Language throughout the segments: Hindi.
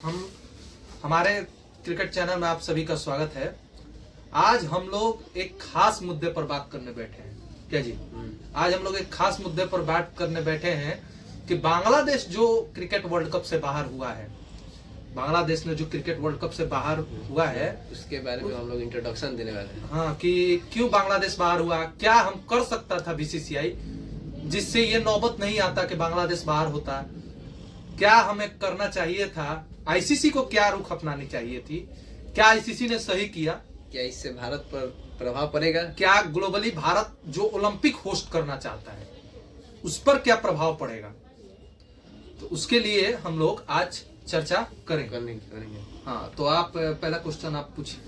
हम हमारे क्रिकेट चैनल में आप सभी का स्वागत है। आज हम लोग एक खास मुद्दे पर बात करने बैठे हैं। क्या जी? आज हम लोग एक खास मुद्दे पर बात करने बैठे हैं कि बांग्लादेश जो क्रिकेट वर्ल्ड कप से बाहर हुआ है, बांग्लादेश ने जो क्रिकेट वर्ल्ड कप से बाहर हुआ है उसके बारे में हम लोग इंट्रोडक्शन देने वाले हैं। हाँ, कि क्यों बांग्लादेश बाहर हुआ, क्या हम कर सकता था बीसीसीआई जिससे ये नौबत नहीं आता कि बांग्लादेश बाहर होता, क्या हमें करना चाहिए था, आईसीसी को क्या रुख अपनानी चाहिए थी, क्या आईसीसी ने सही किया, क्या इससे भारत पर प्रभाव पड़ेगा, क्या ग्लोबली भारत जो ओलंपिक होस्ट करना चाहता है उस पर क्या प्रभाव पड़ेगा। तो उसके लिए हम लोग आज चर्चा करेंगे। हाँ, तो आप पहला क्वेश्चन आप पूछिए।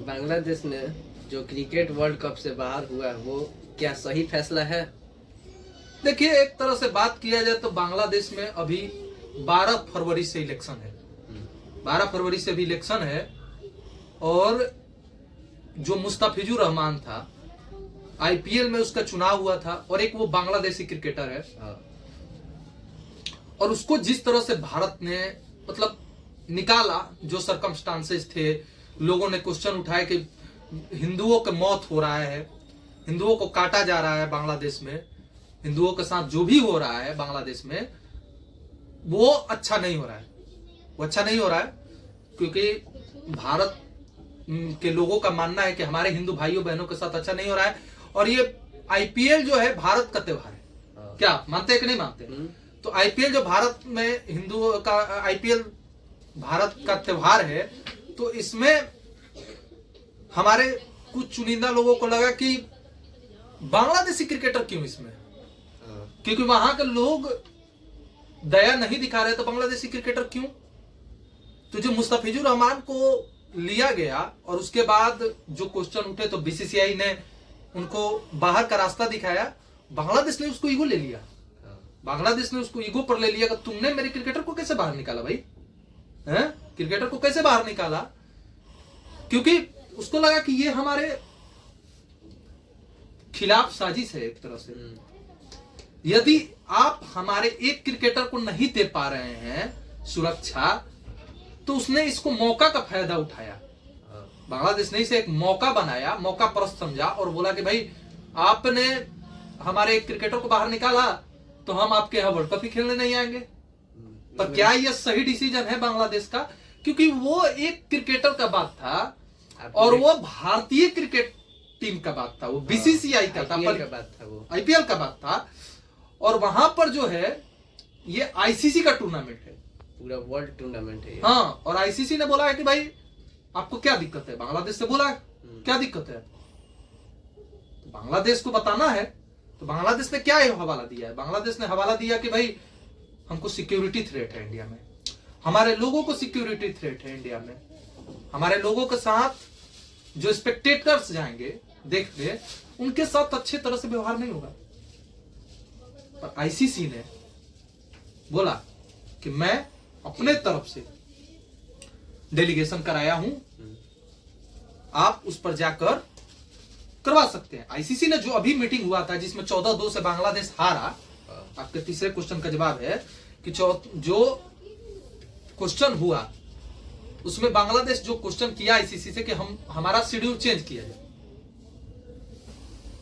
बांग्लादेश ने जो क्रिकेट वर्ल्ड कप से बाहर हुआ वो क्या सही फैसला है? देखिए, एक तरह से बात किया जाए तो बांग्लादेश में अभी 12 फरवरी से इलेक्शन है। 12 फरवरी से भी इलेक्शन है और जो मुस्तफिजुर रहमान था, आईपीएल में उसका चुनाव हुआ था और एक वो बांग्लादेशी क्रिकेटर है। और उसको जिस तरह से भारत ने मतलब निकाला, जो सरकमस्टांसेस थे, लोगों ने क्वेश्चन उठाए कि हिंदुओं का मौत हो रहा है, हिंदुओं को काटा जा रहा है बांग्लादेश में, हिंदुओं के साथ जो भी हो रहा है बांग्लादेश में वो अच्छा नहीं हो रहा है। वो अच्छा नहीं हो रहा है क्योंकि भारत के लोगों का मानना है कि हमारे हिंदू भाइयों बहनों के साथ अच्छा नहीं हो रहा है। और ये आईपीएल जो है भारत का त्योहार है। क्या मानते हैं कि नहीं मानते? तो आईपीएल जो भारत में हिंदुओं का आईपीएल भारत का त्योहार है, तो इसमें हमारे कुछ चुनिंदा लोगों को लगा कि बांग्लादेशी क्रिकेटर क्यों इसमें, क्योंकि वहां के लोग दया नहीं दिखा रहे, तो बांग्लादेशी क्रिकेटर क्यों? तो जो मुस्तफिजुर रहमान को लिया गया और उसके बाद जो क्वेश्चन उठे तो बीसीसीआई ने उनको बाहर का रास्ता दिखाया। बांग्लादेश ने उसको ईगो ले लिया। बांग्लादेश ने उसको ईगो पर ले लिया कि तुमने मेरे क्रिकेटर को कैसे बाहर निकाला भाई, हैं? क्रिकेटर को कैसे बाहर निकाला? क्योंकि उसको लगा कि ये हमारे खिलाफ साजिश है एक तरह से। यदि आप हमारे एक क्रिकेटर को नहीं दे पा रहे हैं सुरक्षा, तो उसने इसको मौका का फायदा उठाया। बांग्लादेश ने इसे एक मौका बनाया, मौका परस्त समझा और बोला कि भाई आपने हमारे एक क्रिकेटर को बाहर निकाला तो हम आपके यहां वर्ल्ड कप ही खेलने नहीं आएंगे। पर क्या यह सही डिसीजन है बांग्लादेश का? क्योंकि वो एक क्रिकेटर का बात था और वो भारतीय क्रिकेट टीम का बात था, वो बीसीसीआई का था, आईपीएल का बात था। और वहां पर जो है ये आईसीसी का टूर्नामेंट है, पूरा वर्ल्ड टूर्नामेंट है। हाँ, और आईसीसी ने बोला है कि भाई आपको क्या दिक्कत है, बांग्लादेश से बोला क्या दिक्कत है, तो बांग्लादेश को बताना है। तो बांग्लादेश ने क्या हवाला दिया है? बांग्लादेश ने हवाला दिया कि भाई हमको सिक्योरिटी थ्रेट है इंडिया में, हमारे लोगों को सिक्योरिटी थ्रेट है इंडिया में, हमारे लोगों के साथ जो स्पेक्टेटर्स जाएंगे देखने, उनके साथ अच्छे तरह से व्यवहार नहीं होगा। पर आईसीसी ने बोला कि मैं अपने तरफ से डेलीगेशन कराया हूं, आप उस पर जाकर करवा सकते हैं। आईसीसी ने जो अभी मीटिंग हुआ था जिसमें 14-2 से बांग्लादेश हारा, आपके तीसरे क्वेश्चन का जवाब है कि जो क्वेश्चन हुआ उसमें बांग्लादेश जो क्वेश्चन किया आईसीसी से कि हम हमारा शेड्यूल चेंज किया जाए,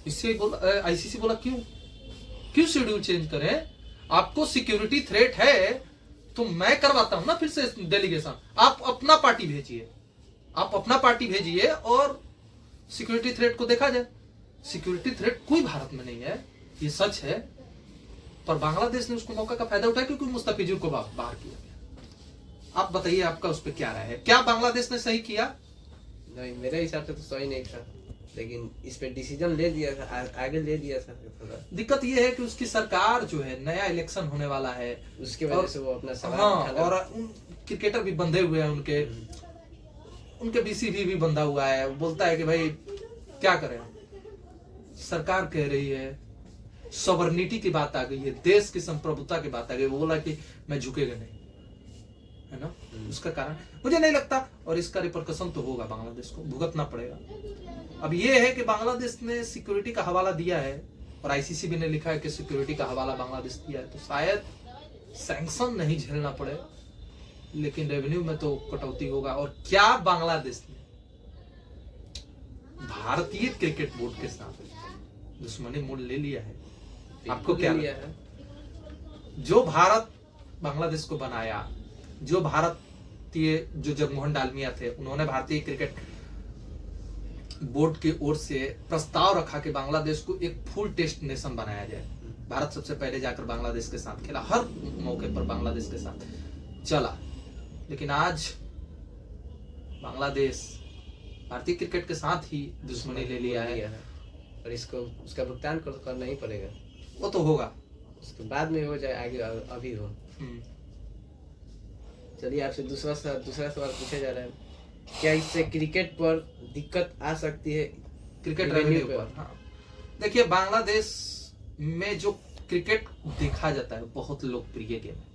इससे बोला आईसीसी बोला क्यों शेड्यूल चेंज करें, आपको सिक्योरिटी थ्रेट है तो मैं करवाता हूं ना फिर से डेलीगेशन, आप अपना पार्टी भेजिए और सिक्योरिटी थ्रेट को देखा जाए। सिक्योरिटी थ्रेट कोई भारत में नहीं है, ये सच है। पर बांग्लादेश ने उसको मौका का फायदा उठाया क्योंकि मुस्तफिजुर को बाहर किया गया। आप बताइए आपका उस पर क्या राय है? क्या बांग्लादेश ने सही किया? नहीं, मेरे हिसाब से तो सही नहीं था, लेकिन इस पे डिसीजन ले दिया था, आगे ले दिया था। दिक्कत यह है कि उसकी सरकार जो है, नया इलेक्शन होने वाला है, उसके वजह से वो अपना सवाल और क्रिकेटर भी बंधे हुए हैं, उनके बीसीबी भी बंधा हुआ है। वो बोलता है कि भाई क्या करें, सरकार कह रही है, सॉवरेनिटी की बात आ गई है, देश की संप्रभुता की बात आ गई, वो बोला कि मैं झुकेगा नहीं, है ना। उसका कारण मुझे नहीं लगता, और इसका रिपरकशन तो होगा, बांग्लादेश को भुगतना पड़ेगा। अब ये है कि बांग्लादेश ने सिक्योरिटी का हवाला दिया है और आईसीसी भी ने लिखा है कि सिक्योरिटी का हवाला बांग्लादेश दिया है, तो शायद सैंक्शन नहीं झेलना पड़े, लेकिन रेवेन्यू में तो कटौती होगा। और क्या बांग्लादेश ने भारतीय क्रिकेट बोर्ड के साथ दुश्मनी मोड़ ले लिया है? आपको क्या लिया लगता है? है? जो भारत बांग्लादेश को बनाया, जो भारतीय जो जगमोहन डालमिया थे, उन्होंने भारतीय क्रिकेट बोर्ड की ओर से प्रस्ताव रखा कि बांग्लादेश को एक फुल टेस्ट नेशन बनाया जाए। भारत सबसे पहले जाकर बांग्लादेश के साथ खेला, हर मौके पर बांग्लादेश के साथ चला। लेकिन आज बांग्लादेश भारतीय क्रिकेट के साथ ही दुश्मनी ले लिया है और इसको उसका भुगतान करना ही पड़ेगा। वो तो होगा, उसके बाद में हो जाए, आगे अभी हो। चलिए आपसे दूसरा सवाल पूछा जा रहा है, क्या इससे क्रिकेट पर दिक्कत आ सकती है? क्रिकेट रेवेन्यू पर? हाँ, देखिए बांग्लादेश में जो क्रिकेट देखा जाता है बहुत लोकप्रिय गेम है।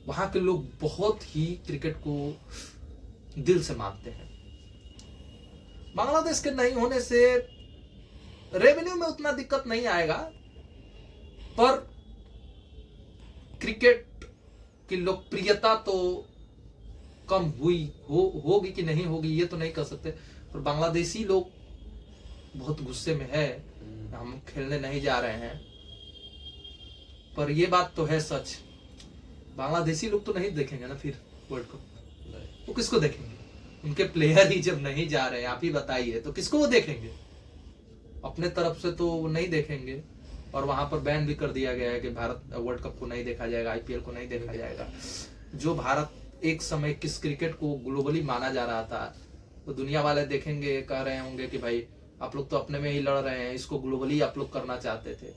वहां के लोग बहुत ही क्रिकेट को दिल से मानते हैं। बांग्लादेश के नहीं होने से रेवेन्यू में उतना दिक्कत नहीं आएगा, पर क्रिकेट की लोकप्रियता तो कम होगी कि नहीं होगी ये तो नहीं कह सकते। पर बांग्लादेशी लोग बहुत गुस्से में है, हम खेलने नहीं जा रहे हैं। पर ये बात तो है सच, बांग्लादेशी लोग तो नहीं देखेंगे ना फिर वर्ल्ड कप। वो किसको देखेंगे? उनके प्लेयर ही जब नहीं जा रहे हैं, आप ही बताइए, तो किसको वो देखेंगे? अपने तरफ से तो नहीं देखेंगे। और वहां पर बैन भी कर दिया गया है कि भारत वर्ल्ड कप को नहीं देखा जाएगा, आईपीएल को नहीं देखा जाएगा। जो भारत एक समय किस क्रिकेट को ग्लोबली माना जा रहा था, तो दुनिया वाले देखेंगे, कह रहे होंगे कि भाई आप लोग तो अपने में ही लड़ रहे हैं, इसको ग्लोबली आप लोग करना चाहते थे।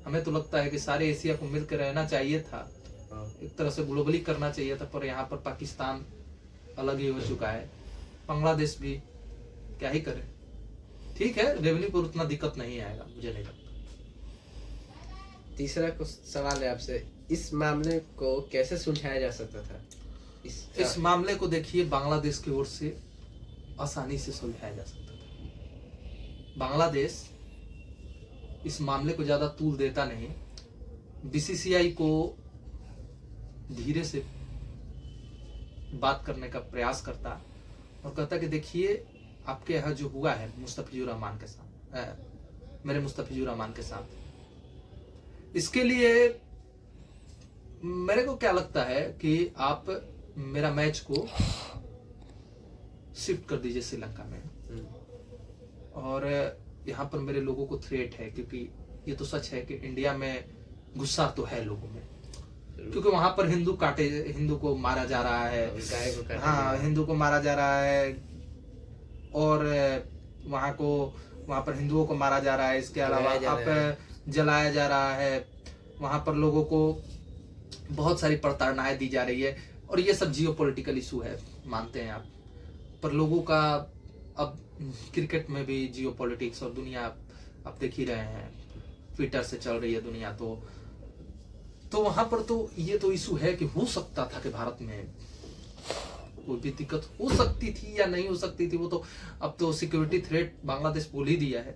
हमें तो लगता है कि सारे एशिया को मिलकर रहना चाहिए था, एक तरह से ग्लोबली करना चाहिए था। पर यहाँ पर पाकिस्तान अलग ही हो चुका है, बांग्लादेश भी क्या ही करे। ठीक है, रेवेन्यू पर उतना दिक्कत नहीं आएगा, मुझे नहीं लगता। तीसरा सवाल है आपसे, इस मामले को कैसे सुलझाया जा सकता था? इस मामले को देखिए बांग्लादेश की ओर से आसानी से सुलझाया जा सकता था। बांग्लादेश इस मामले को ज्यादा तूल देता नहीं, बीसीसीआई को धीरे से बात करने का प्रयास करता और कहता कि देखिए आपके यहाँ जो हुआ है मुस्तफिजुर रहमान के साथ, मेरे मुस्तफिजुर रहमान के साथ, इसके लिए मेरे को क्या लगता है कि आप मेरा मैच को शिफ्ट कर दीजिए श्रीलंका में। और यहाँ पर मेरे लोगों को थ्रेट है, क्योंकि ये तो सच है कि इंडिया में गुस्सा तो है लोगों में, क्योंकि वहां पर हिंदू को मारा जा रहा है। हाँ, हिंदू को मारा जा रहा है और वहां पर हिंदुओं को मारा जा रहा है। इसके अलावा आप जलाया जा रहा है, वहां पर लोगों को बहुत सारी प्रताड़नाएं दी जा रही है। और ये सब जियोपॉलिटिकल इशू है, मानते हैं आप, पर लोगों का अब क्रिकेट में भी जियोपॉलिटिक्स और दुनिया आप देख ही रहे हैं, ट्विटर से चल रही है दुनिया। तो वहां पर तो ये तो इशू है कि हो सकता था कि भारत में कोई भी दिक्कत हो सकती थी या नहीं हो सकती थी, वो तो अब तो सिक्योरिटी थ्रेट बांग्लादेश बोल ही दिया है,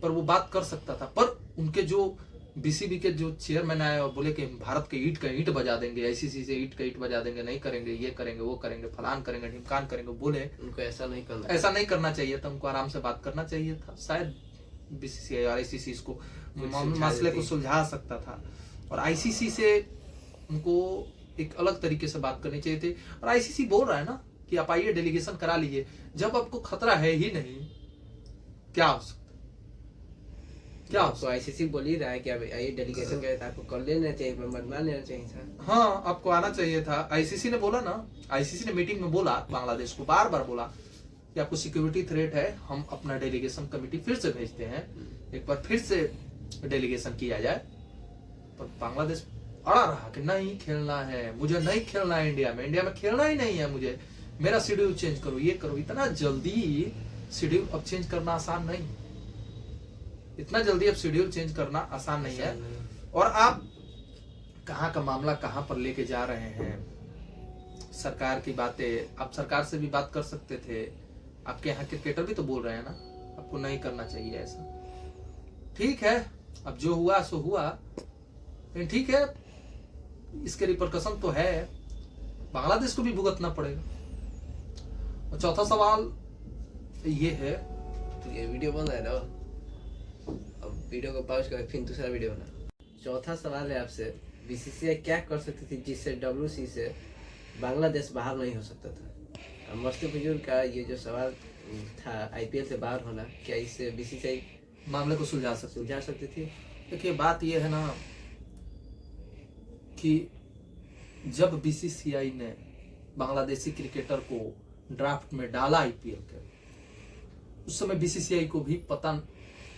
पर वो बात कर सकता था। पर उनके जो बीसीबी के जो चेयरमैन आए और बोले कि भारत के ईंट का ईंट बजा देंगे, आईसीसी से ईंट का ईंट बजा देंगे, नहीं करेंगे, ये करेंगे, वो करेंगे, फलान करेंगे, ढिमकान करेंगे, बोले उनको ऐसा नहीं करना चाहिए था। उनको आराम से बात करना चाहिए था। शायद बीसीसीआई और आईसीसी इसको मसले को सुलझा सकता था, और आईसीसी से उनको एक अलग तरीके से बात करनी चाहिए थी। और आईसीसी बोल रहा है ना कि आप आइए डेलीगेशन करा लीजिए, जब आपको खतरा है ही नहीं, क्या हो सकता, क्या तो आईसीसी बोल ही रहा है कि आइए डेलीगेशन करे, आपको कर लेना चाहिए, मान लेना चाहिए था। हाँ, आपको आना चाहिए था। आईसीसी ने बोला ना, आईसीसी ने मीटिंग में बोला, बांग्लादेश को बार बार बोला कि आपको सिक्योरिटी थ्रेट है, हम अपना डेलीगेशन कमेटी फिर से भेजते हैं, एक बार फिर से डेलीगेशन किया जाए। पर बांग्लादेश अड़ा रहा कि नहीं खेलना है, मुझे नहीं खेलना है इंडिया में खेलना ही नहीं है मुझे, मेरा शेड्यूल चेंज करो, ये करो। इतना जल्दी शेड्यूल अब चेंज करना आसान नहीं, इतना जल्दी अब शेड्यूल चेंज करना आसान नहीं है। और आप कहाँ का मामला कहाँ पर लेके जा रहे हैं, सरकार की बातें, आप सरकार से भी बात कर सकते थे। आपके यहाँ क्रिकेटर भी तो बोल रहे हैं ना, आपको नहीं करना चाहिए ऐसा। ठीक है, अब जो हुआ सो हुआ, लेकिन ठीक है, इसके रिपरकशन तो है। बांग्लादेश को भी भुगतना पड़ेगा। और चौथा सवाल ये है, तो ये वीडियो बन रहा है ना, अब वीडियो को पॉज कर फिर दूसरा वीडियो बना। चौथा सवाल है आपसे, बीसीसीआई क्या कर सकती थी जिससे डब्ल्यूसी से बांग्लादेश बाहर नहीं हो सकता था? मुस्तफिजुर का ये जो सवाल था आईपीएल से बाहर होना, क्या इससे बीसीसीआई मामले को सुलझा सकती थी? देखिए बात ये है ना कि जब बीसीसीआई ने बांग्लादेशी क्रिकेटर को ड्राफ्ट में डाला आईपीएल के, उस समय बीसीसीआई को भी पता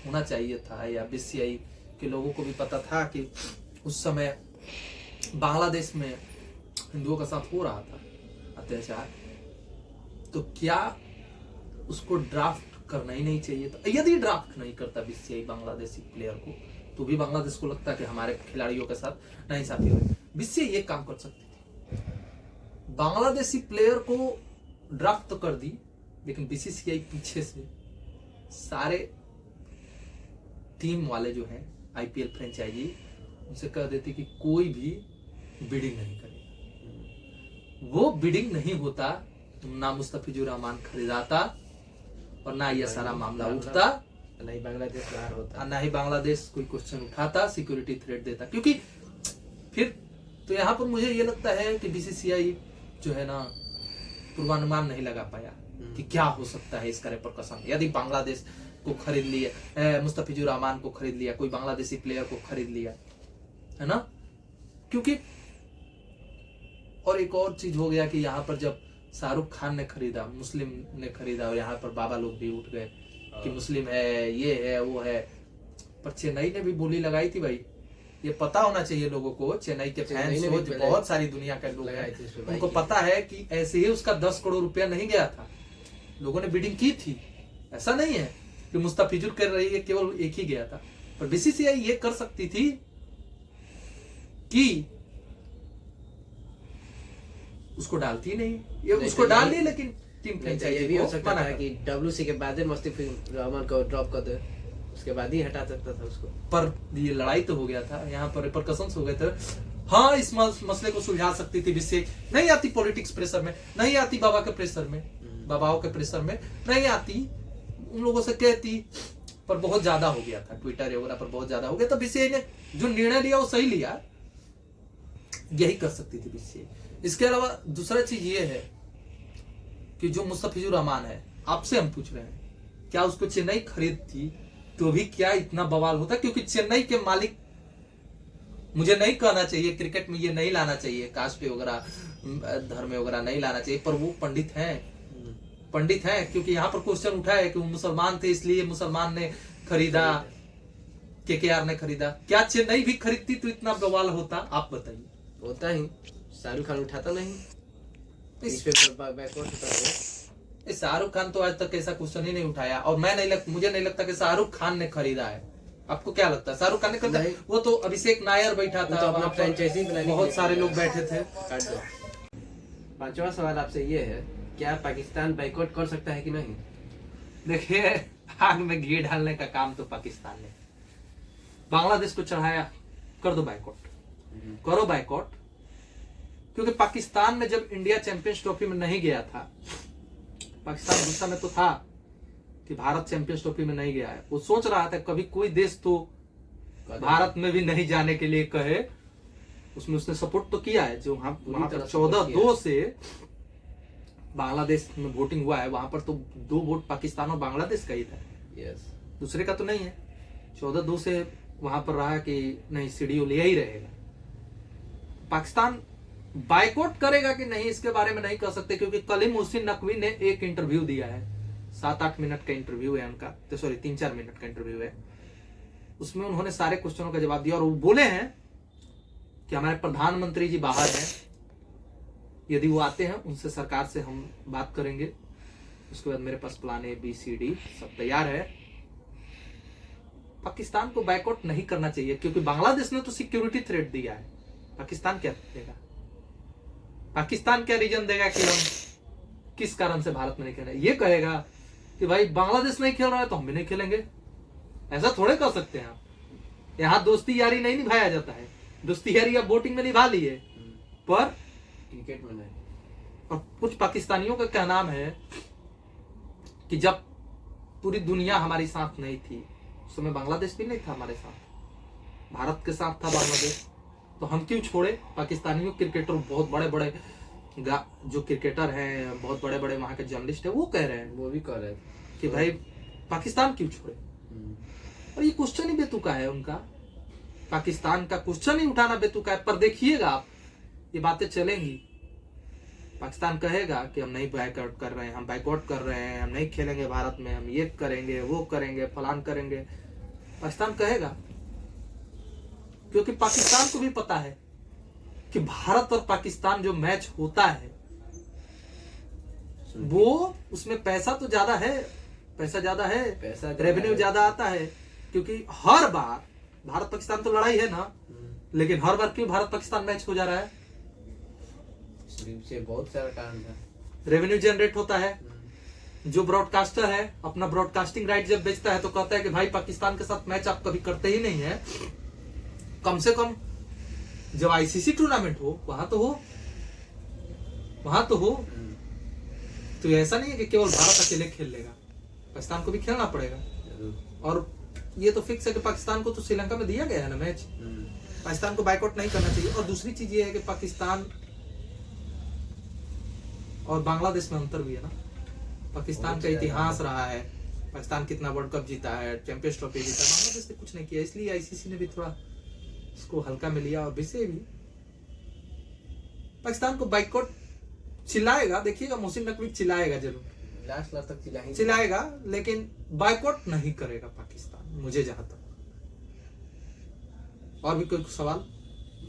होना चाहिए था, या बीसीसीआई के लोगों को भी पता था कि उस समय बांग्लादेश में हिंदुओं का साथ हो रहा था अत्याचार, तो क्या उसको ड्राफ्ट करना ही नहीं चाहिए था? यदि ड्राफ्ट नहीं करता बीसीसीआई बांग्लादेशी प्लेयर को, तो भी बांग्लादेश को लगता है कि हमारे खिलाड़ियों के साथ नाइंसाफी हुई। बीसीसीआई ये काम कर सकती थी, बांग्लादेशी प्लेयर को ड्राफ्ट तो कर दी, लेकिन बीसीसीआई पीछे से सारे टीम वाले जो हैं आईपीएल फ्रेंचाइजी, उनसे कह देती कि कोई भी बिडिंग नहीं करेगा। वो बिडिंग नहीं होता तो ना मुस्तफिजुर रहमान खरीदाता और ना ये सारा मामला उठता, ना ही बांग्लादेश बाहर होता, ना ही बांग्लादेश कोई क्वेश्चन उठाता, सिक्योरिटी थ्रेट देता। क्योंकि फिर तो यहाँ पर मुझे ये लगता है कि बीसीसीआई जो है ना पूर्वानुमान नहीं लगा पाया कि क्या हो सकता है इसका रेपरकशन यदि बांग्लादेश को खरीद लिया, मुस्तफिजुर रहमान को खरीद लिया, कोई बांग्लादेशी प्लेयर को खरीद लिया, है ना। क्योंकि और एक और चीज हो गया कि यहाँ पर जब शाहरुख खान ने खरीदा, मुस्लिम ने खरीदा, और यहाँ पर बाबा लोग भी उठ गए कि मुस्लिम है, ये है, वो है। पर चेन्नई ने भी बोली लगाई थी भाई, ये पता होना चाहिए लोगों को, चेन्नई के फैंस हो, जो बहुत सारी दुनिया के लोग हैं, उनको पता है कि ऐसे ही उसका 10 करोड़ रुपया नहीं गया था, लोगों ने बिडिंग की थी। ऐसा नहीं है कि मुस्तफिजुर कर रही है केवल एक ही गया था। पर बीसीसीआई ये कर सकती थी कि उसको डालती नहीं, ये उसको डाल ली, लेकिन टीम फ्रेंचाइजी भी हो सकता है कि डब्ल्यूसी के बाद मुस्तफिजुर रहमान को ड्रॉप कर दे, उसके बाद ही हटा सकता था उसको। पर ये लड़ाई तो हो गया था, यहाँ पर रिपरकशंस हो गए थे। हाँ, इस मसले को सुलझा सकती थी, जिससे नहीं आती पॉलिटिक्स प्रेशर में, नहीं आती बाबा के प्रेशर में, बाबाओं के प्रेशर में नहीं आती, उन लोगों से कहती। पर बहुत ज्यादा हो गया था, ट्विटर वगैरह पर बहुत ज्यादा हो गया। तो बीसीसीआई ने जो निर्णय लिया वो सही लिया, यही कर सकती थी बीसीसीआई। इसके अलावा दूसरा चीज ये है कि जो मुस्तफिजुर रहमान है, आपसे हम पूछ रहे हैं, क्या उसको चेन्नई खरीदती तो भी क्या इतना बवाल होता? क्योंकि चेन्नई के मालिक, मुझे नहीं कहना चाहिए क्रिकेट में ये नहीं लाना चाहिए, कास्ट वगैरह धर्म वगैरह नहीं लाना चाहिए, पर वो पंडित हैं, क्योंकि यहाँ पर क्वेश्चन उठा है कि वो मुसलमान थे इसलिए मुसलमान ने खरीदा, केकेआर ने खरीदा। क्या चेन्नई भी खरीदती तो इतना बवाल होता? आप बताइए। होता ही, शाहरुख खान उठाता नहीं, इस पे बैकवर्ड होता है। शाहरुख खान तो आज तक ऐसा क्वेश्चन ही नहीं उठाया, और मुझे नहीं लगता कि शाहरुख खान ने खरीदा है। आपको क्या लगता है शाहरुख खान ने खरीदा? वो तो अभिषेक नायर बैठा था, तो अपना फ्रेंचाइजी बहुत सारे लोग बैठे थे। पांचवा सवाल आपसे ये है, क्या पाकिस्तान बाइकआउट कर सकता है कि नहीं? देखिए, आग में घी डालने का काम तो पाकिस्तान ने बांग्लादेश को चढ़ाया, कर दो बाइकआउट, करो बाइकआउट। क्योंकि पाकिस्तान में जब इंडिया चैंपियंस ट्रॉफी में नहीं गया था, पाकिस्तान गुस्सा में तो था कि भारत चैंपियंस ट्रॉफी में नहीं गया है। वो सोच रहा था कभी कोई देश तो भारत में भी नहीं जाने के लिए कहे, उसमें उसने सपोर्ट तो किया है। जो वहां पर 14-2 से बांग्लादेश में वोटिंग हुआ है, वहां पर तो 2 वोट पाकिस्तान और बांग्लादेश का ही था, दूसरे का तो नहीं है। 14-2 से वहां पर रहा कि नहीं, शेड्यूल यही रहेगा। पाकिस्तान बाइकआउट करेगा कि नहीं इसके बारे में नहीं कह सकते, क्योंकि कलीम हुसैन नकवी ने एक इंटरव्यू दिया है, 7-8 मिनट का इंटरव्यू है उनका, तो सॉरी 3-4 मिनट का इंटरव्यू है। उसमें उन्होंने सारे क्वेश्चनों का जवाब दिया, और वो बोले हैं कि हमारे प्रधानमंत्री जी बाहर हैं, यदि वो आते हैं उनसे सरकार से हम बात करेंगे, उसके बाद मेरे पास plan A B C D सब तैयार है। पाकिस्तान को बाइकआउट नहीं करना चाहिए, क्योंकि बांग्लादेश ने तो सिक्योरिटी थ्रेट दिया है। पाकिस्तान क्या देगा? पाकिस्तान क्या रीजन देगा कि हम किस कारण से भारत में नहीं खेले? ये कहेगा कि भाई बांग्लादेश नहीं खेल रहा है तो हम भी नहीं खेलेंगे। ऐसा थोड़े कर सकते हैं आप। यहाँ दोस्ती यारी नहीं निभाया जाता है, दोस्ती यारी आप वोटिंग में निभा लिए, पर क्रिकेट में नहीं। और कुछ पाकिस्तानियों का क्या नाम है कि जब पूरी दुनिया हमारी साथ नहीं थी, उस समय बांग्लादेश भी नहीं था हमारे साथ, भारत के साथ था बांग्लादेश, तो हम क्यों छोड़े? पाकिस्तानियों क्रिकेटर, बहुत बड़े बड़े जो क्रिकेटर हैं, बहुत बड़े बड़े वहां के जर्नलिस्ट है, वो कह रहे हैं, वो भी कह रहे थे कि भाई पाकिस्तान क्यों छोड़े। और ये क्वेश्चन ही बेतुका है उनका, पाकिस्तान का क्वेश्चन ही उठाना बेतुका है। पर देखिएगा आप, ये बातें चलेंगी, पाकिस्तान कहेगा कि हम नहीं बाइकआउट कर रहे हैं, हम बाइकआउट कर रहे हैं, हम नहीं खेलेंगे भारत में, हम ये करेंगे, वो करेंगे, फलान करेंगे, पाकिस्तान कहेगा। क्योंकि पाकिस्तान को भी पता है कि भारत और पाकिस्तान जो मैच होता है वो, उसमें पैसा तो ज्यादा है, पैसा ज्यादा है, रेवेन्यू ज्यादा आता है। क्योंकि हर बार भारत पाकिस्तान तो लड़ाई है ना, लेकिन हर बार क्यों भारत पाकिस्तान मैच हो जा रहा है? बहुत सारा कारण था, रेवेन्यू जनरेट होता है। जो ब्रॉडकास्टर है अपना ब्रॉडकास्टिंग राइट जब बेचता है तो कहता है कि भाई पाकिस्तान के साथ मैच आप कभी करते ही नहीं है, कम से कम जब आईसीसी टूर्नामेंट हो वहां तो हो, वहां तो हो। तो ऐसा नहीं है कि केवल भारत अकेले खेल लेगा, पाकिस्तान को भी खेलना पड़ेगा। और ये तो फिक्स है कि पाकिस्तान को तो श्रीलंका में दिया गया है ना मैच, पाकिस्तान को बाइकआउट नहीं करना चाहिए। और दूसरी चीज ये है कि पाकिस्तान और बांग्लादेश में अंतर भी है ना, पाकिस्तान का इतिहास रहा है, पाकिस्तान कितना वर्ल्ड कप जीता है, चैंपियंस ट्रॉफी जीता है, बांग्लादेश ने कुछ नहीं किया, इसलिए आईसीसी ने भी थोड़ा इसको हल्का में लिया। और वैसे भी पाकिस्तान को बाइकआउट चिल्लाएगा, देखिएगा मोहसिन नकवी चिल्लाएगा जरूर, लास्ट तक चिल्लाएगा, लेकिन बाइकआउट नहीं करेगा पाकिस्तान, मुझे जहां तक। और भी कोई सवाल?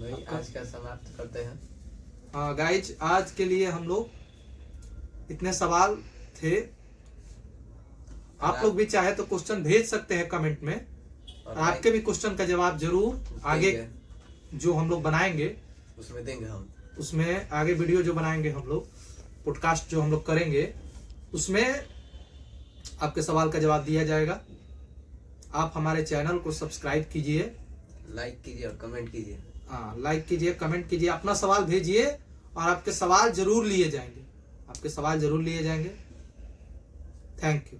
भाई आज का समाप्त करते हैं। हाँ गाइज, आज के लिए हम लोग इतने सवाल थे। आप लोग भी चाहे तो क्वेश्चन भेज सकते हैं कमेंट में, और आपके भी क्वेश्चन का जवाब जरूर आगे जो हम लोग बनाएंगे उसमें देंगे हम, उसमें आगे वीडियो जो बनाएंगे हम लोग, पॉडकास्ट जो हम लोग करेंगे, उसमें आपके सवाल का जवाब दिया जाएगा। आप हमारे चैनल को सब्सक्राइब कीजिए, लाइक कीजिए और कमेंट कीजिए। हाँ, लाइक कीजिए, कमेंट कीजिए, अपना सवाल भेजिए और आपके सवाल जरूर लिए जाएंगे, आपके सवाल जरूर लिए जाएंगे। Thank you.